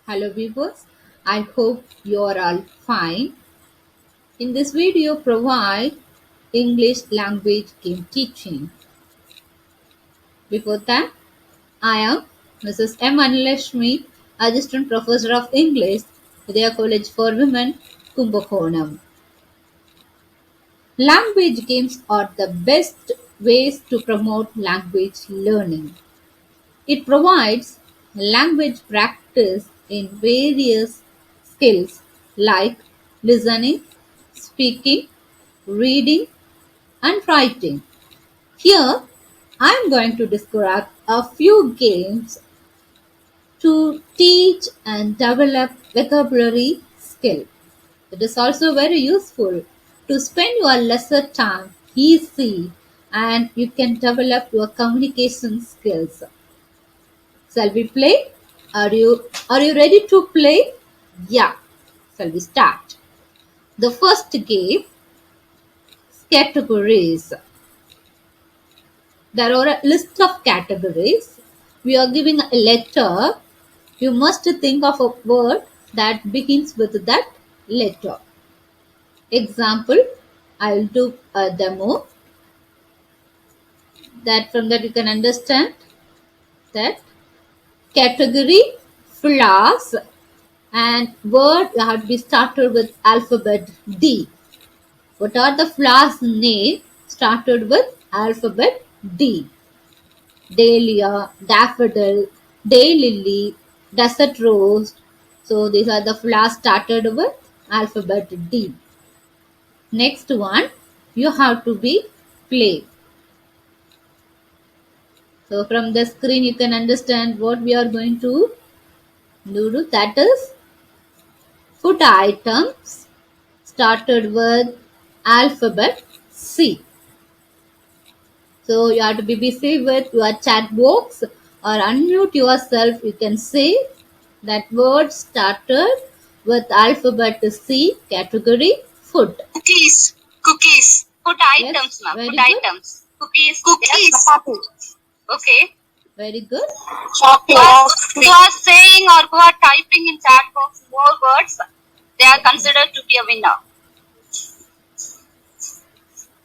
Hello viewers, I hope you are all fine. In this video provide English language game teaching. Before that, I am Mrs. M. Anilashmi, Assistant Professor of English, Vidya College for Women, Kumbakonam. Language games are the best ways to promote language learning. It provides language practice in various skills like listening, speaking, reading, and writing. Here, I am going to describe a few games to teach and develop vocabulary skill. It is also very useful to spend your lesser time easy and you can develop your communication skills. Shall we play? Are you ready to play? Yeah. Shall we start? The first game categories. There are a list of categories. We are giving a letter. You must think of a word that begins with that letter. Example, I'll do a demo that from that you can understand that category flowers and word have to be started with alphabet D. What are the flowers name started with alphabet D? Dahlia, daffodil, daylily, desert rose. So these are the flowers started with alphabet D. Next one, you have to be play. So from the screen you can understand what we are going to do. That is food items started with alphabet C. So you have to be busy with your chat box or unmute yourself. You can say that word started with alphabet C category food. Cookies. Cookies. Food Yes, items, ma'am. very Food good. items. Cookies. Cookies. Yes, okay. Very good. Chocolate. Who are saying or who are typing in chat box more words, they are considered to be a winner.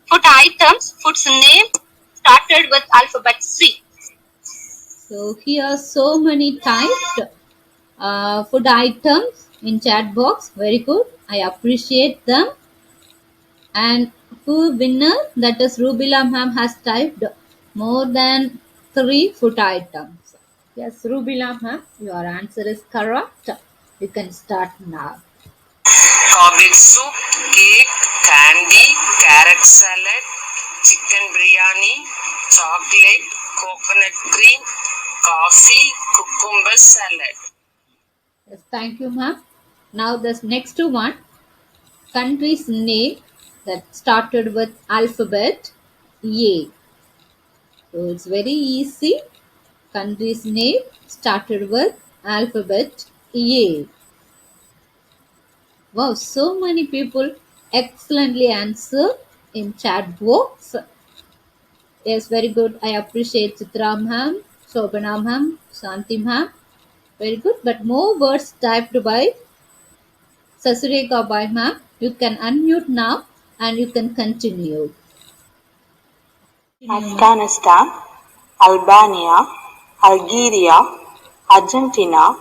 Food items, food's name started with alphabet C. So here so many typed food items in chat box. Very good. I appreciate them. And who winner? That is Rubila ma'am has typed more than 3 food items. Yes, Rubila ma'am, your answer is correct. You can start now. Cabbage soup, cake, candy, carrot salad, chicken biryani, chocolate, coconut cream, coffee, cucumber salad. Yes, thank you ma'am. Now this next one, country's name that started with alphabet A. So it's very easy. Country's name started with alphabet A. Wow, so many people excellently answer in chat box. Yes, very good. I appreciate Chitra ma'am, Shobana ma'am, Shanti ma'am. Very good. But more words typed by Sasureka by ma'am. You can unmute now and you can continue. Afghanistan, Albania, Algeria, Argentina,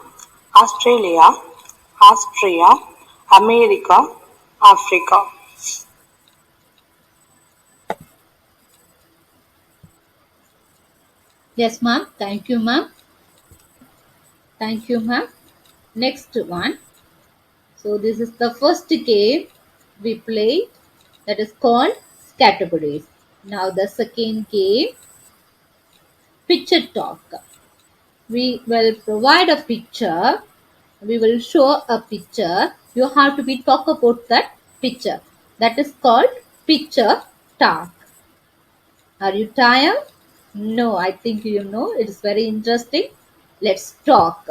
Australia, Austria, America, Africa. Yes, ma'am. Thank you, ma'am. Thank you, ma'am. Next one. So this is the first game we played that is called categories. Now the second game, picture talk. We will provide a picture. We will show a picture. You have to be talk about that picture. That is called picture talk. Are you tired? No, I think you know. It is very interesting. Let's talk.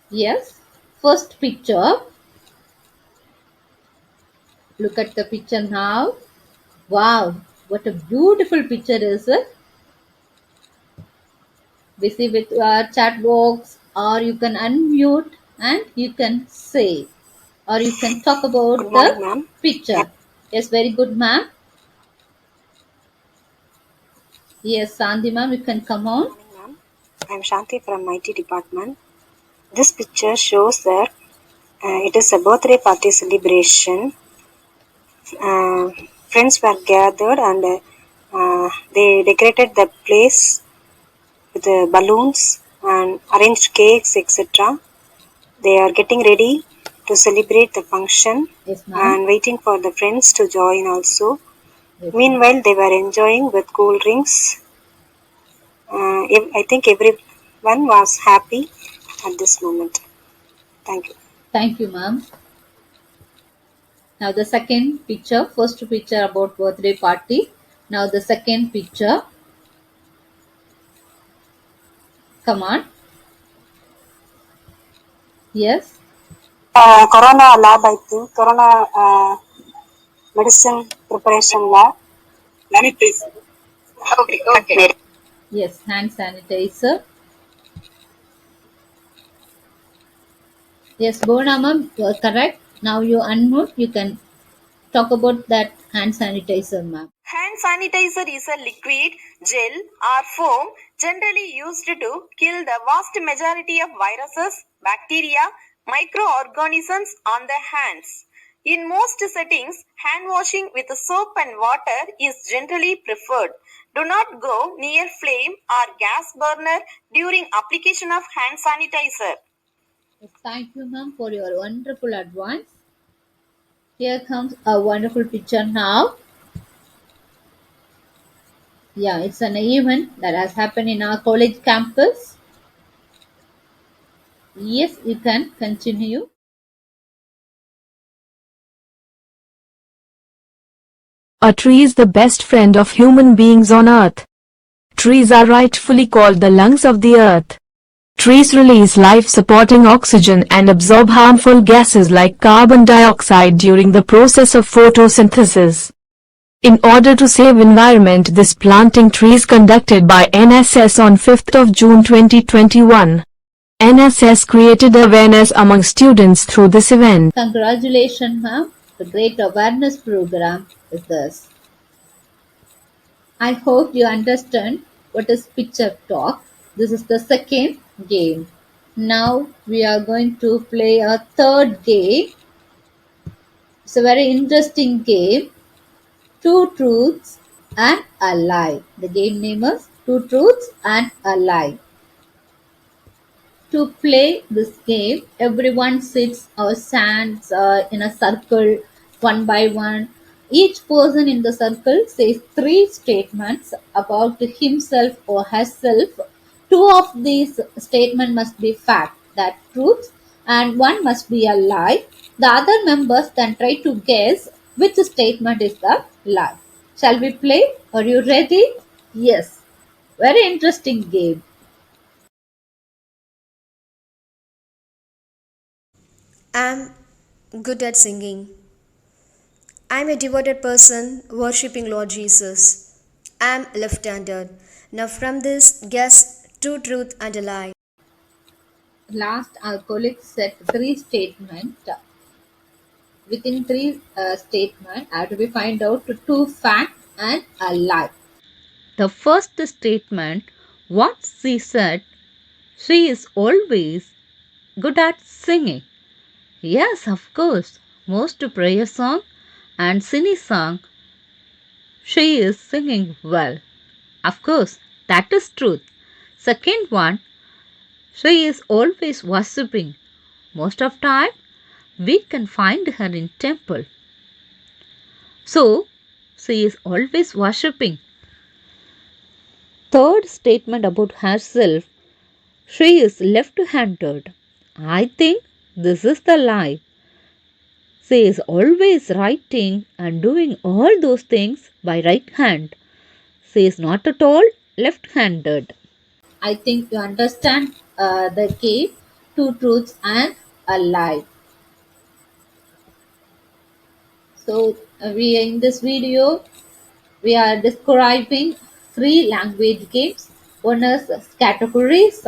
Yes. First picture. Look at the picture now. Wow, what a beautiful picture is it? busy with your chat box, or you can unmute and you can say, or you can talk Good about morning, the ma'am. picture. Yes, very good, ma'am. Yes, Sandhi, ma'am, you can come Good on. morning, ma'am. I'm Shanti from IT department. This picture shows that it is a birthday party celebration. Uh, Friends were gathered and they decorated the place with balloons and arranged cakes, etc. They are getting ready to celebrate the function Yes, ma'am. and waiting for the friends to join also. Yes, ma'am. Meanwhile, they were enjoying with cool drinks. I think everyone was happy at this moment. Thank you. Thank you, ma'am. Now the second picture, first picture about birthday party. Now the second picture. Come on. Yes. Corona lab, I think. Corona medicine preparation lab. Okay, okay. Yes, hand sanitizer. Yes, Bona ma'am, you are correct. Now you unmute. You can talk about that hand sanitizer, ma'am. Hand sanitizer is a liquid, gel, or foam generally used to kill the vast majority of viruses, bacteria, microorganisms on the hands. In most settings, hand washing with soap and water is generally preferred. Do not go near flame or gas burner during application of hand sanitizer. Yes, thank you, ma'am, for your wonderful advice. Here comes a wonderful picture now. Yeah, it's an event that has happened in our college campus. Yes, you can continue. A tree is the best friend of human beings on earth. Trees are rightfully called the lungs of the earth. Trees release life-supporting oxygen and absorb harmful gases like carbon dioxide during the process of photosynthesis. In order to save environment, this planting trees conducted by NSS on 5th of June 2021. NSS created awareness among students through this event. Congratulations, ma'am. The great awareness program is this. I hope you understand what is picture talk. This is the second game. Now we are going to play a third game. It's a very interesting game. Two truths and a lie. The game name is Two Truths and a Lie. To play this game, everyone sits or stands in a circle one by one. Each person in the circle says three statements about himself or herself. Two of these statements must be fact, that truth, and one must be a lie. The other members then try to guess which statement is the lie. Shall we play? Are you ready? Yes. Very interesting game. I'm good at singing. I'm a devoted person worshipping Lord Jesus. I'm left handed. Now, from this, guess two truth and a lie. Last, our colleague said three statements. Within three statements, I have to be find out to two facts and a lie. The first statement, what she said, she is always good at singing. Yes, of course. Most prayer song and cine song, she is singing well. Of course, that is truth. Second one, she is always worshipping. Most of time, we can find her in temple. So, she is always worshipping. Third statement about herself, she is left-handed. I think this is the lie. She is always writing and doing all those things by right hand. She is not at all left-handed. I think you understand the game, two truths and a lie. So we in this video we are describing three language games. one is categories,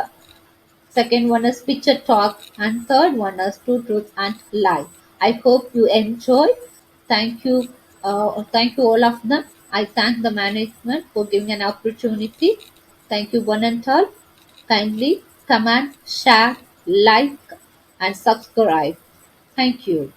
second one is picture talk, and third one is two truths and lie. I hope you enjoyed. Thank you, thank you all of them. I thank the management for giving an opportunity. Thank you one and all. Kindly comment, share, like, and subscribe. Thank you.